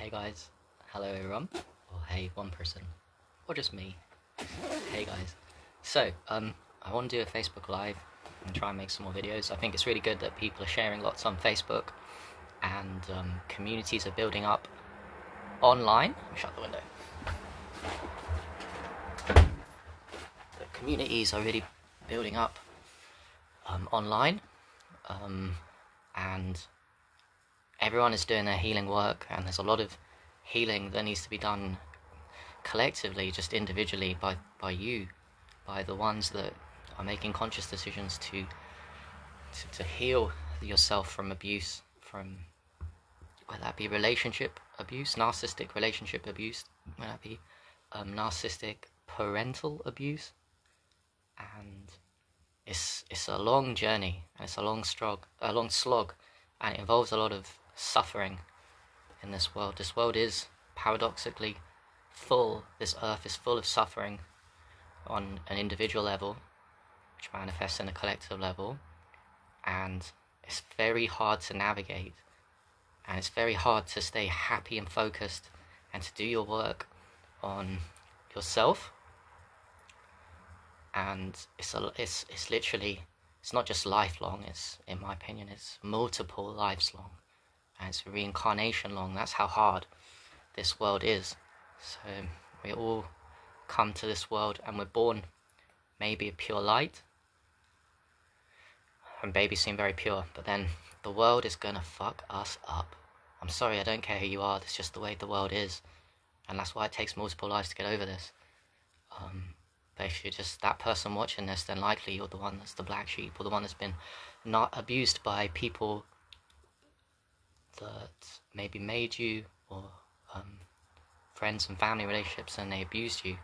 Hey guys, hello everyone, or hey one person, or just me. Hey guys. So, I want to do a Facebook Live and try and make some more videos. I think it's really good that people are sharing lots on Facebook and communities are building up online. Let me shut the window. The communities are really building up online, and everyone is doing their healing work, and there's a lot of healing that needs to be done collectively, just individually, by you, by the ones that are making conscious decisions to heal yourself from abuse, from whether that be relationship abuse, narcissistic relationship abuse, whether that be narcissistic parental abuse. And it's a long journey, and it's a long slog, and it involves a lot of suffering in this world. This world is paradoxically full, this earth is full of suffering on an individual level, which manifests in a collective level, and it's very hard to navigate, and it's very hard to stay happy and focused and to do your work on yourself. And it's literally, it's not just lifelong, it's, in my opinion, it's multiple lives long, and it's reincarnation long. That's how hard this world is. So we all come to this world and we're born maybe a pure light, and babies seem very pure, but then the world is gonna fuck us up. I'm sorry, I don't care who you are, that's just the way the world is, and that's why it takes multiple lives to get over this. But if you're just that person watching this, then likely you're the one that's the black sheep, or the one that's been not abused by people that maybe made you, or friends and family relationships, and they abused you.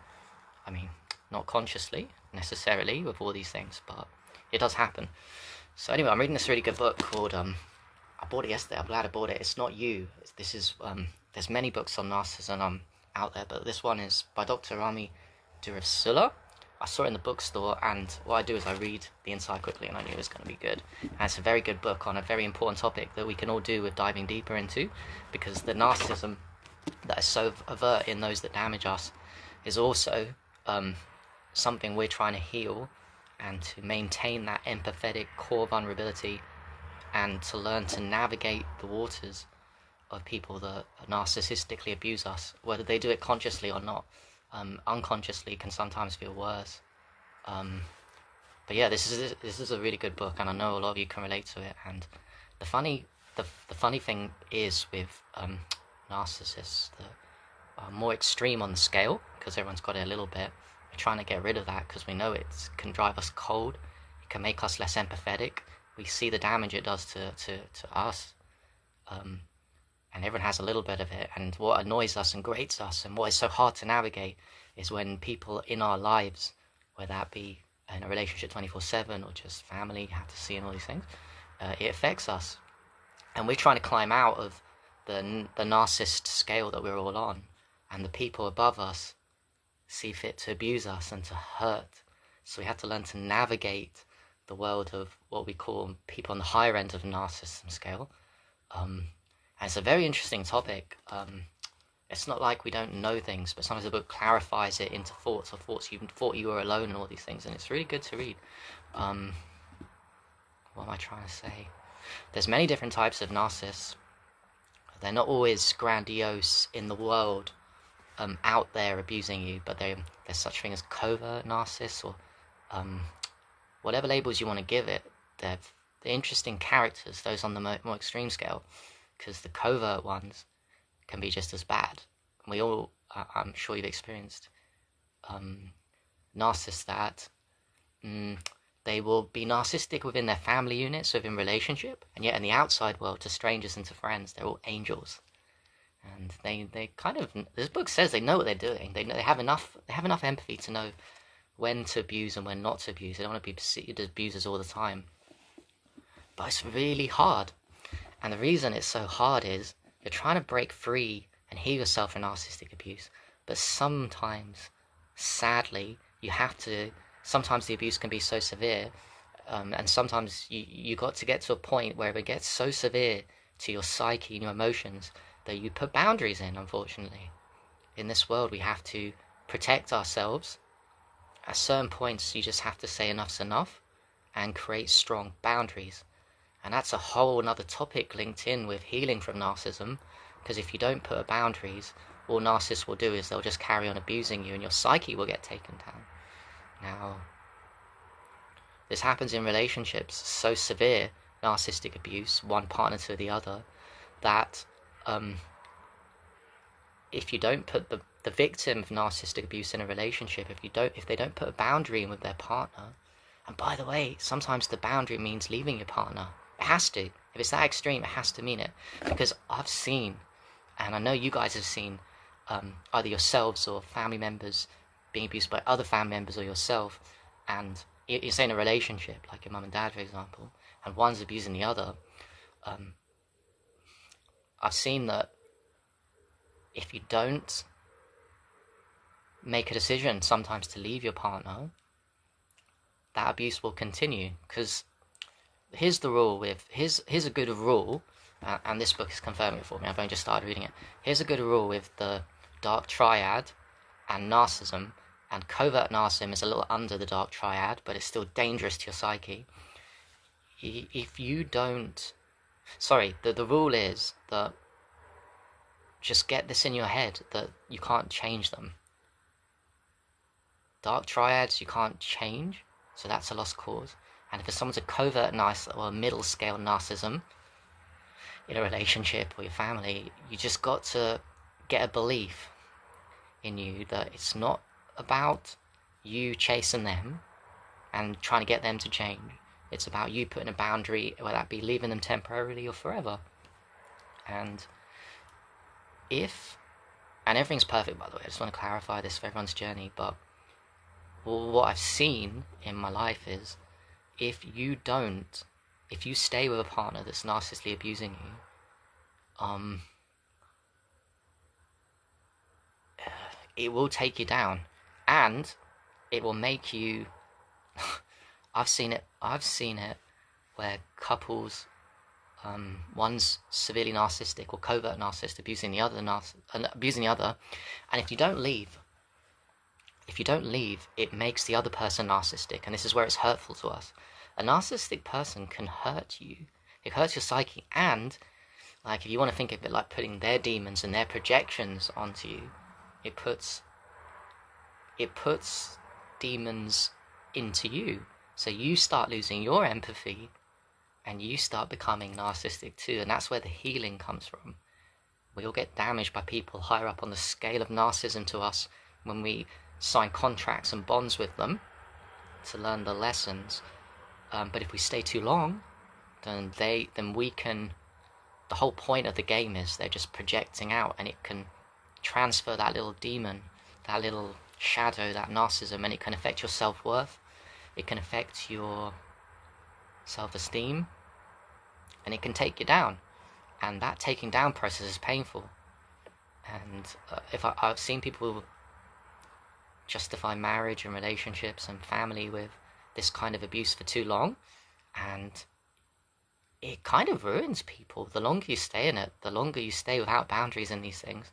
I mean, not consciously necessarily with all these things, but it does happen. So anyway, I'm reading this really good book called I bought it yesterday. I'm glad I bought it. It's not you. This is there's many books on narcissism out there, but this one is by Dr. Rami Durasula. I saw it in the bookstore, and what I do is I read the inside quickly, and I knew it was going to be good. And it's a very good book on a very important topic that we can all do with diving deeper into, because the narcissism that is so overt in those that damage us is also something we're trying to heal, and to maintain that empathetic core vulnerability, and to learn to navigate the waters of people that narcissistically abuse us, whether they do it consciously or not. Unconsciously can sometimes feel worse, but yeah, this is a really good book, and I know a lot of you can relate to it. And the funny thing is with narcissists that are more extreme on the scale, because everyone's got it a little bit, we're trying to get rid of that because we know it can drive us cold, it can make us less empathetic. We see the damage it does to us, and everyone has a little bit of it. And what annoys us and grates us, and what is so hard to navigate, is when people in our lives, whether that be in a relationship 24/7 or just family, you have to see, and all these things, it affects us, and we're trying to climb out of the narcissist scale that we're all on, and the people above us see fit to abuse us and to hurt. So we have to learn to navigate the world of what we call people on the higher end of the narcissism scale. And it's a very interesting topic. It's not like we don't know things, but sometimes the book clarifies it into thoughts, or thoughts you thought you were alone, and all these things, and it's really good to read. What am I trying to say? There's many different types of narcissists. They're not always grandiose in the world, out there abusing you, but there's such thing as covert narcissists, or whatever labels you want to give it. They're interesting characters, those on the more extreme scale, because the covert ones can be just as bad. We all, I'm sure you've experienced narcissists that they will be narcissistic within their family units, within relationship, and yet in the outside world, to strangers and to friends, they're all angels. And they kind of, this book says they know what they're doing. They have enough empathy to know when to abuse and when not to abuse. They don't want to be perceived as abusers all the time. But it's really hard. And the reason it's so hard is you're trying to break free and heal yourself from narcissistic abuse. But sometimes, sadly, you have to, sometimes the abuse can be so severe, and sometimes you got to get to a point where it gets so severe to your psyche and your emotions that you put boundaries in, unfortunately. In this world, we have to protect ourselves. At certain points, you just have to say enough's enough and create strong boundaries. And that's a whole another topic linked in with healing from narcissism, because if you don't put boundaries, all narcissists will do is they'll just carry on abusing you and your psyche will get taken down. Now, this happens in relationships, so severe narcissistic abuse, one partner to the other, that if you don't put the victim of narcissistic abuse in a relationship, if they don't put a boundary in with their partner, and by the way, sometimes the boundary means leaving your partner. It has to. If it's that extreme, it has to mean it. Because I've seen, and I know you guys have seen, either yourselves or family members being abused by other family members or yourself, and you're saying a relationship, like your mum and dad, for example, and one's abusing the other. I've seen that if you don't make a decision sometimes to leave your partner, that abuse will continue. Because here's the rule with, here's a good rule, and this book is confirming it for me, I've only just started reading it. Here's a good rule with the dark triad and narcissism, and covert narcissism is a little under the dark triad, but it's still dangerous to your psyche. If you don't, the rule is that just get this in your head, that you can't change them. Dark triads you can't change, so that's a lost cause. And if someone's a covert narcissist or a middle scale narcissism in a relationship or your family, you just got to get a belief in you that it's not about you chasing them and trying to get them to change. It's about you putting a boundary, whether that be leaving them temporarily or forever. And everything's perfect, by the way, I just want to clarify this for everyone's journey, but what I've seen in my life is, if you stay with a partner that's narcissistically abusing you, it will take you down, and it will make you I've seen it where couples, one's severely narcissistic or covert narcissist abusing the other, and if you don't leave, it makes the other person narcissistic, and this is where it's hurtful to us. A narcissistic person can hurt you. It hurts your psyche, and like, if you want to think of it like putting their demons and their projections onto you, it puts demons into you. So you start losing your empathy, and you start becoming narcissistic too, and that's where the healing comes from. We all get damaged by people higher up on the scale of narcissism to us when we sign contracts and bonds with them to learn the lessons. But if we stay too long, then we can. The whole point of the game is they're just projecting out, and it can transfer that little demon, that little shadow, that narcissism, and it can affect your self-worth. It can affect your self-esteem, and it can take you down. And that taking down process is painful. And I've seen people justify marriage and relationships and family with this kind of abuse for too long, and it kind of ruins people. The longer you stay in it, the longer you stay without boundaries in these things,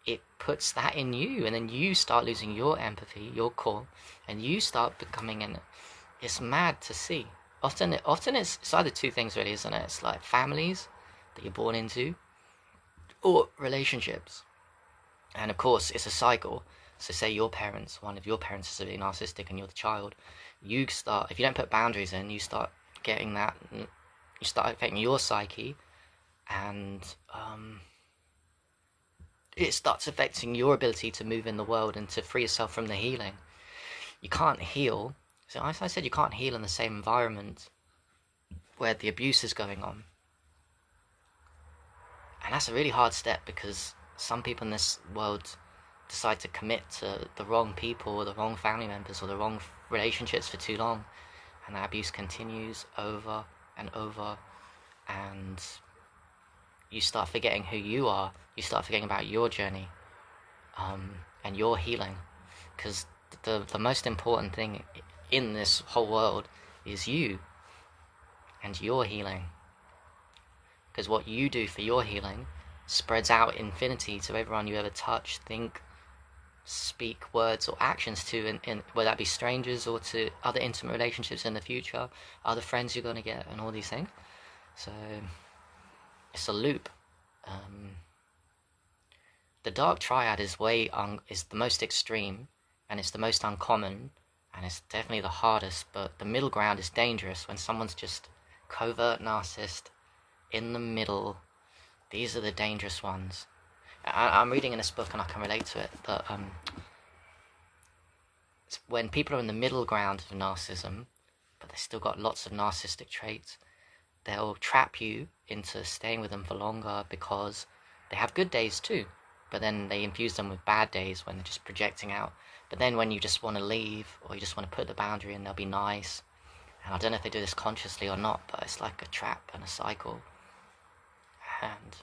it puts that in you, and then you start losing your empathy, your core, and you start becoming in it. It's mad to see. Often it's either two things really, isn't it? It's like families that you're born into, or relationships. And of course, it's a cycle. So say one of your parents is really narcissistic and you're the child, you start, if you don't put boundaries in, you start getting that, you start affecting your psyche, and it starts affecting your ability to move in the world and to free yourself from the healing. You can't heal. So as I said, you can't heal in the same environment where the abuse is going on. And that's a really hard step, because some people in this world decide to commit to the wrong people or the wrong family members or the wrong relationships for too long, and that abuse continues over and over, and you start forgetting who you are. You start forgetting about your journey, and your healing, because the most important thing in this whole world is you and your healing. Because what you do for your healing spreads out infinity to everyone you ever touch, think, speak, words or actions to, and whether that be strangers or to other intimate relationships in the future, other friends you're going to get, and all these things. So it's a loop. The dark triad is is the most extreme, and it's the most uncommon, and it's definitely the hardest. But the middle ground is dangerous when someone's just covert narcissist in the middle. These are the dangerous ones. I'm reading in this book, and I can relate to it, that when people are in the middle ground of narcissism, but they still got lots of narcissistic traits, they'll trap you into staying with them for longer because they have good days too, but then they infuse them with bad days when they're just projecting out. But then when you just want to leave, or you just want to put the boundary in, they'll be nice. And I don't know if they do this consciously or not, but it's like a trap and a cycle. And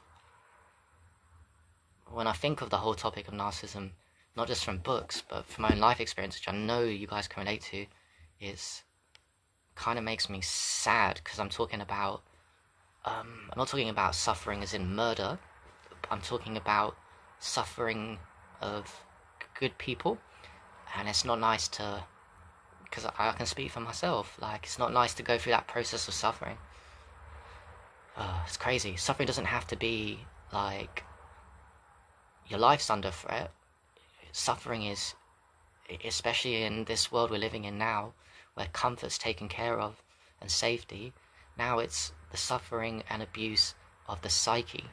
when I think of the whole topic of narcissism, not just from books, but from my own life experience, which I know you guys can relate to, is kind of makes me sad, because I'm talking about, I'm not talking about suffering as in murder, I'm talking about suffering of good people, and it's not nice to, because I can speak for myself, like, it's not nice to go through that process of suffering. It's crazy. Suffering doesn't have to be, like, your life's under threat. Suffering is, especially in this world we're living in now, where comfort's taken care of and safety, now it's the suffering and abuse of the psyche.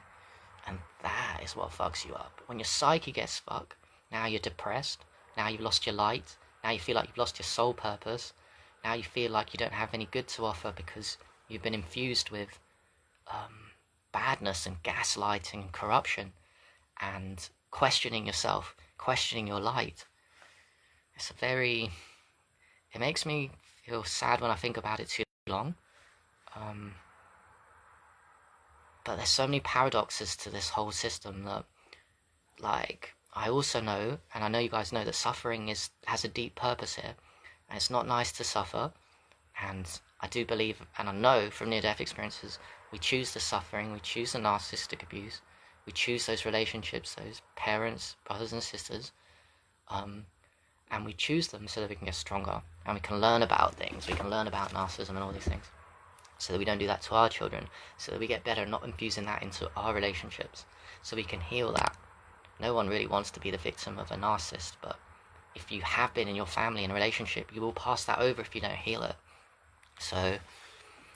And that is what fucks you up. When your psyche gets fucked, now you're depressed, now you've lost your light, now you feel like you've lost your soul purpose, now you feel like you don't have any good to offer because you've been infused with badness and gaslighting and corruption and questioning yourself, questioning your light. It makes me feel sad when I think about it too long. But there's so many paradoxes to this whole system that, like, I also know, and I know you guys know, that suffering has a deep purpose here, and it's not nice to suffer. And I do believe, and I know from near-death experiences, we choose the suffering, we choose the narcissistic abuse, we choose those relationships, those parents, brothers and sisters, and we choose them so that we can get stronger, and we can learn about things, we can learn about narcissism and all these things, so that we don't do that to our children, so that we get better, not infusing that into our relationships, so we can heal that. No one really wants to be the victim of a narcissist, but if you have been in your family and relationship, you will pass that over if you don't heal it. So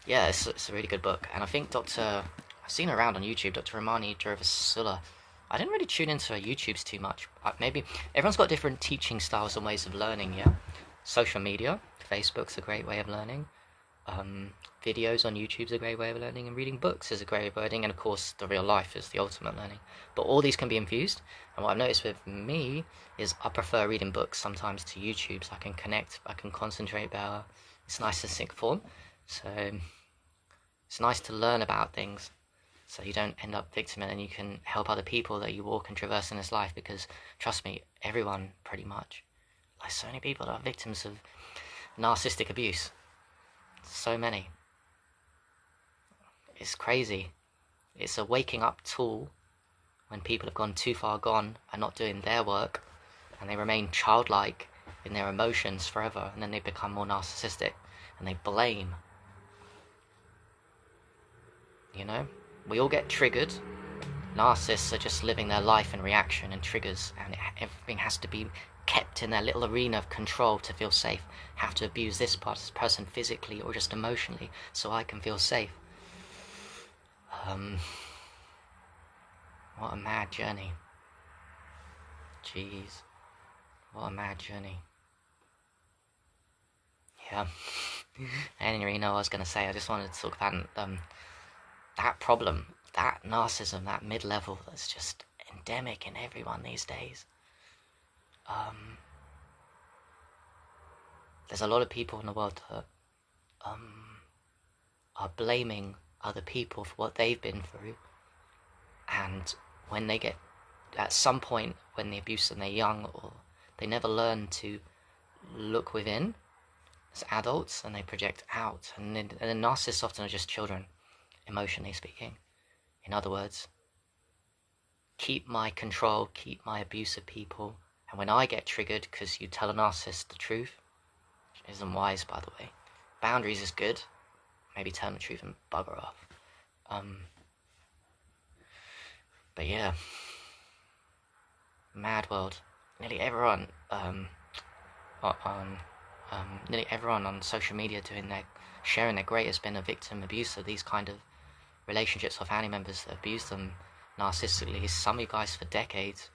yeah, it's a really good book. And I think I've seen her around on YouTube, Dr. Romani Drovasula. I didn't really tune into her YouTubes too much. Maybe everyone's got different teaching styles and ways of learning, yeah? Social media, Facebook's a great way of learning. Videos on YouTube's a great way of learning, and reading books is a great way of learning, and of course the real life is the ultimate learning. But all these can be infused, and what I've noticed with me is I prefer reading books sometimes to YouTube, so I can connect, I can concentrate better. It's nice in sync form, so it's nice to learn about things so you don't end up victim, and you can help other people that you walk and traverse in this life, because trust me, everyone pretty much, like, so many people that are victims of narcissistic abuse, so many. It's crazy. It's a waking up tool when people have gone too far gone and not doing their work, and they remain childlike in their emotions forever, and then they become more narcissistic and they blame. You know, we all get triggered. Narcissists are just living their life in reaction and triggers, and everything has to be kept in their little arena of control to feel safe. Have to abuse this person physically or just emotionally so I can feel safe. What a mad journey. Jeez, what a mad journey. Yeah. I didn't really know what I was going to say. I just wanted to talk about that problem, that narcissism, that mid-level that's just endemic in everyone these days. There's a lot of people in the world that are blaming other people for what they've been through, and when they get, at some point when they abuse and they're young, or they never learn to look within as adults, and they project out, and the narcissists often are just children, emotionally speaking. In other words, keep my control, keep my abuse of people. And when I get triggered because you tell a narcissist the truth, which isn't wise, by the way, boundaries is good. Maybe tell them the truth and bugger off. But yeah, mad world. Nearly everyone nearly everyone on social media sharing their great has been a victim abuser. These kind of relationships or family members that abuse them narcissistically. Some of you guys for decades.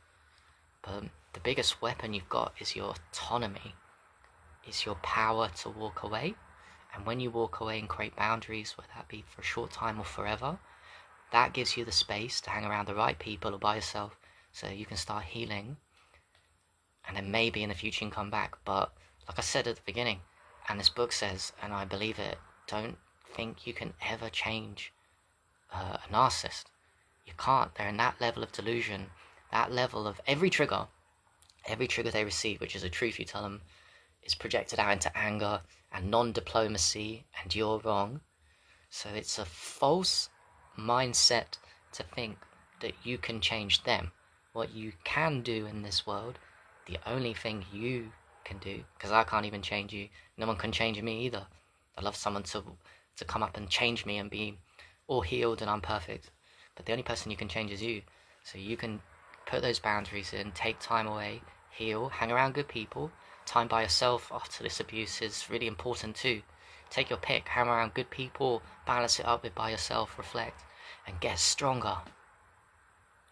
But the biggest weapon you've got is your autonomy, is your power to walk away. And when you walk away and create boundaries, whether that be for a short time or forever, that gives you the space to hang around the right people or by yourself so you can start healing. And then maybe in the future you can come back. But like I said at the beginning, and this book says, and I believe it, don't think you can ever change a narcissist. You can't. They're in that level of delusion, that level of every trigger they receive, which is a truth you tell them, is projected out into anger and non-diplomacy, and you're wrong. So it's a false mindset to think that you can change them. What you can do in this world, the only thing you can do, because I can't even change you, no one can change me either. I'd love someone to come up and change me and be all healed and I'm perfect. But the only person you can change is you. So you can put those boundaries in, take time away, heal, hang around good people. Time by yourself after this abuse is really important too. Take your pick, hang around good people, balance it up with by yourself, reflect, and get stronger.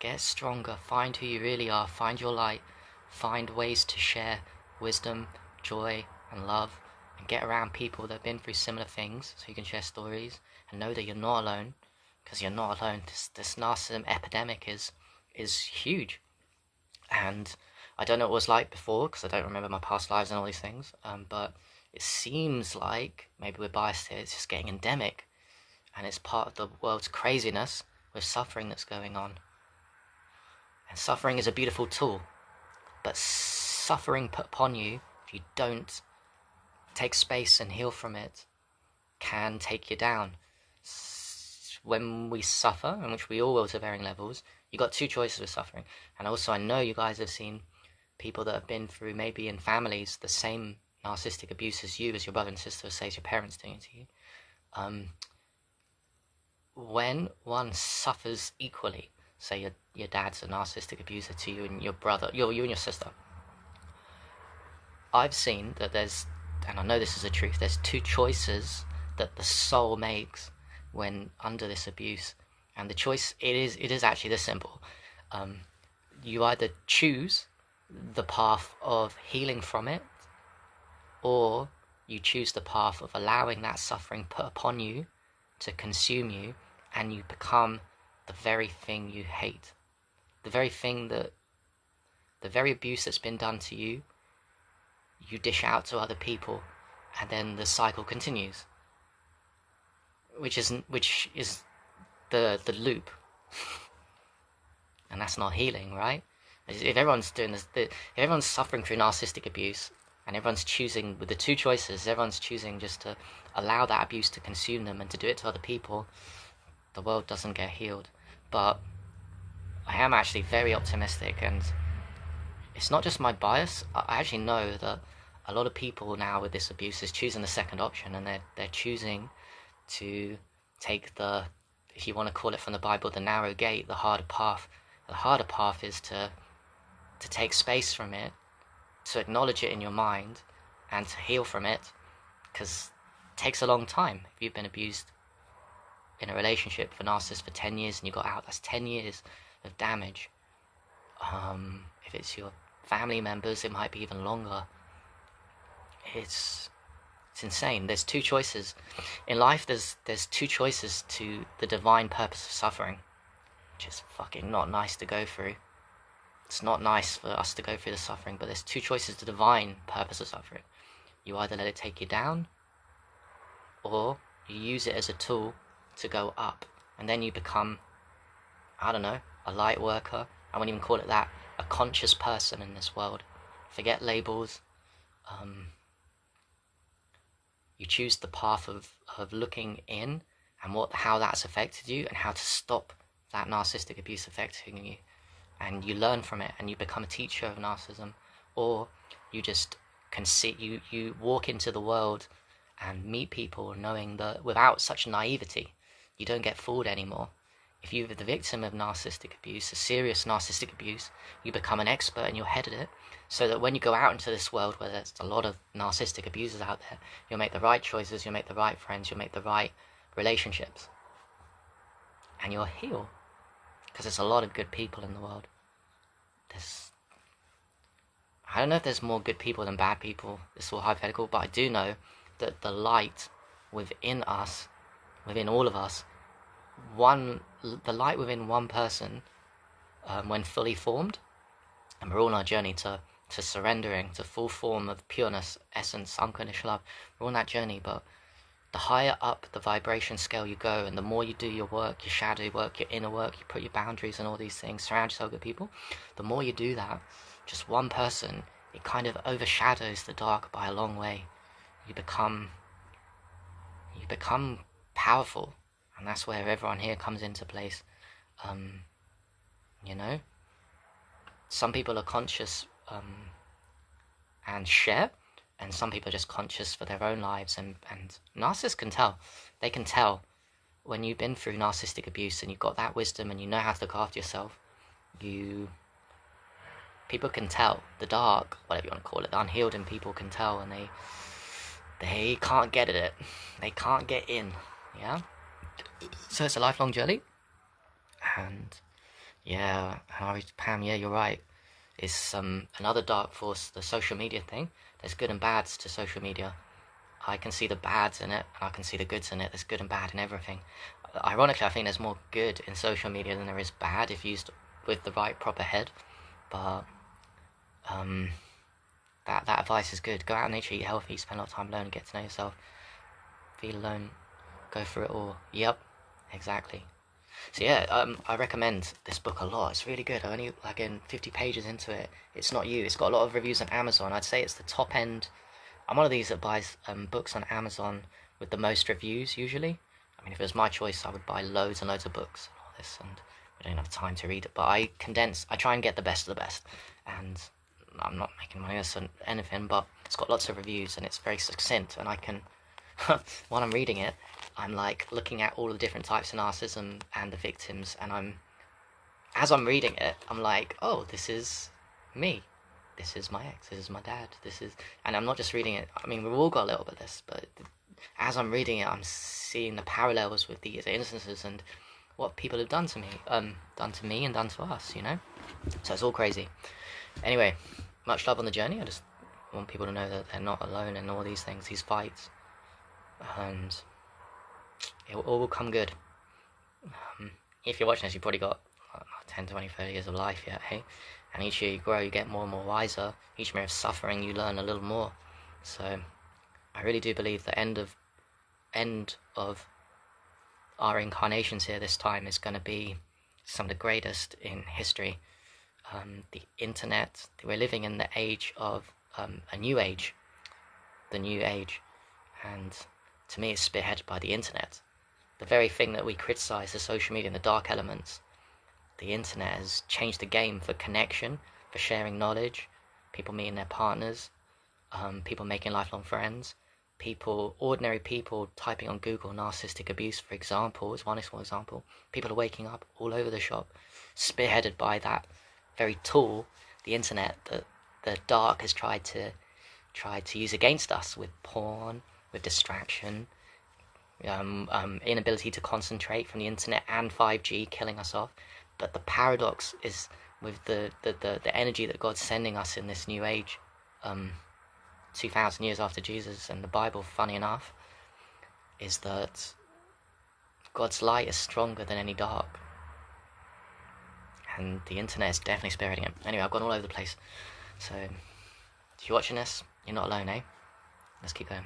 Get stronger, find who you really are, find your light, find ways to share wisdom, joy, and love, and get around people that have been through similar things so you can share stories, and know that you're not alone, because you're not alone. This narcissism epidemic is huge. And I don't know what it was like before, because I don't remember my past lives and all these things, but it seems like, maybe we're biased here, it's just getting endemic, and it's part of the world's craziness with suffering that's going on. And suffering is a beautiful tool, but suffering put upon you, if you don't take space and heal from it, can take you down. When we suffer, and which we all will to varying levels, you got two choices with suffering. And also I know you guys have seen people that have been through, maybe in families, the same narcissistic abuse as you, as your brother and sister, say, as your parents doing it to you. When one suffers equally, say your dad's a narcissistic abuser to you and your brother, you and your sister, I've seen that there's, and I know this is the truth, there's two choices that the soul makes when under this abuse. And the choice, it is actually this simple. You either choose the path of healing from it, or you choose the path of allowing that suffering put upon you to consume you, and you become the very thing you hate. The very thing the very abuse that's been done to you, you dish out to other people, and then the cycle continues. Which is the loop. And that's not healing, right? If everyone's doing this, if everyone's suffering through narcissistic abuse, and everyone's choosing, with the two choices, everyone's choosing just to allow that abuse to consume them and to do it to other people, the world doesn't get healed. But I am actually very optimistic, and it's not just my bias. I actually know that a lot of people now with this abuse is choosing the second option, and they're choosing to take the, if you want to call it from the Bible, the narrow gate, the harder path. The harder path is to take space from it, to acknowledge it in your mind, and to heal from it, because it takes a long time. If you've been abused in a relationship for narcissists for 10 years and you got out, that's 10 years of damage. If it's your family members, it might be even longer. It's insane. There's two choices in life. There's two choices to the divine purpose of suffering, which is fucking not nice to go through. It's not nice for us to go through the suffering, but there's two choices to the divine purpose of suffering. You either let it take you down, or you use it as a tool to go up, and then you become, I don't know, a light worker. I wouldn't even call it that. A conscious person in this world. Forget labels. You choose the path of looking in, and how that's affected you, and how to stop that narcissistic abuse affecting you. and you learn from it and you become a teacher of narcissism, or you just can see you walk into the world and meet people knowing that without such naivety, you don't get fooled anymore. If you're the victim of narcissistic abuse, a serious narcissistic abuse, you become an expert and you're head at it, so that when you go out into this world where there's a lot of narcissistic abusers out there, you'll make the right choices, you'll make the right friends, you'll make the right relationships, and you'll heal. Because there's a lot of good people in the world. I don't know if there's more good people than bad people. This is all hypothetical, but I do know that the light within us, within all of us, the light within one person, when fully formed, and we're all on our journey to surrendering to full form of pureness, essence, unconditional love. We're on that journey, but the higher up the vibration scale you go, and the more you do your work, your shadow work, your inner work, you put your boundaries and all these things, surround yourself with people, the more you do that, just one person, it kind of overshadows the dark by a long way. You become powerful, and that's where everyone here comes into place. You know, some people are conscious and share, and some people are just conscious for their own lives, and narcissists can tell. They can tell when you've been through narcissistic abuse and you've got that wisdom and you know how to look after yourself. People can tell. The dark, whatever you want to call it, the unhealed in people can tell, and they can't get at it. They can't get in. Yeah. So it's a lifelong journey. And yeah, Pam, yeah, you're right. It's another dark force, the social media thing. There's good and bads to social media. I can see the bads in it, and I can see the goods in it. There's good and bad in everything. Ironically, I think there's more good in social media than there is bad if used with the right, proper head. But that advice is good. Go out in nature, eat healthy, spend a lot of time alone, get to know yourself. Feel alone, go through it all. Yep, exactly. So yeah, I recommend this book a lot. It's really good. I only in 50 pages into it. It's Not You. It's got a lot of reviews on Amazon. I'd say it's the top end. I'm one of these that buys books on Amazon with the most reviews usually. I mean, if it was my choice, I would buy loads and loads of books and all this, and we don't have time to read it. But I try and get the best of the best, and I'm not making money or anything, but it's got lots of reviews and it's very succinct, and I can, while I'm reading it, I'm like looking at all the different types of narcissism and the victims, and as I'm reading it, I'm like, oh, this is me. This is my ex, this is my dad, and I'm not just reading it, I mean, we've all got a little bit of this, but as I'm reading it, I'm seeing the parallels with these instances and what people have done to me and done to us, you know? So it's all crazy. Anyway, much love on the journey. I just want people to know that they're not alone in all these things, these fights, and it all will come good. If you're watching this, you've probably got 10, 20, 30 years of life yet, hey? And each year you grow, you get more and more wiser. Each year of suffering, you learn a little more. So I really do believe the end of our incarnations here this time is going to be some of the greatest in history. The internet, we're living in the age of a new age, the new age, and to me it's spearheaded by the internet. The very thing that we criticize, the social media and the dark elements, the internet has changed the game for connection, for sharing knowledge, people meeting their partners, people making lifelong friends, ordinary people typing on Google narcissistic abuse, for example, is one small example. People are waking up all over the shop, spearheaded by that very tool, the internet, that the dark has tried to use against us, with porn, with distraction, inability to concentrate from the internet, and 5G killing us off. But the paradox is with the energy that God's sending us in this new age, 2,000 years after Jesus and the Bible, funny enough, is that God's light is stronger than any dark. And the internet is definitely spearheading it. Anyway, I've gone all over the place. So, if you're watching this, you're not alone, eh? Let's keep going.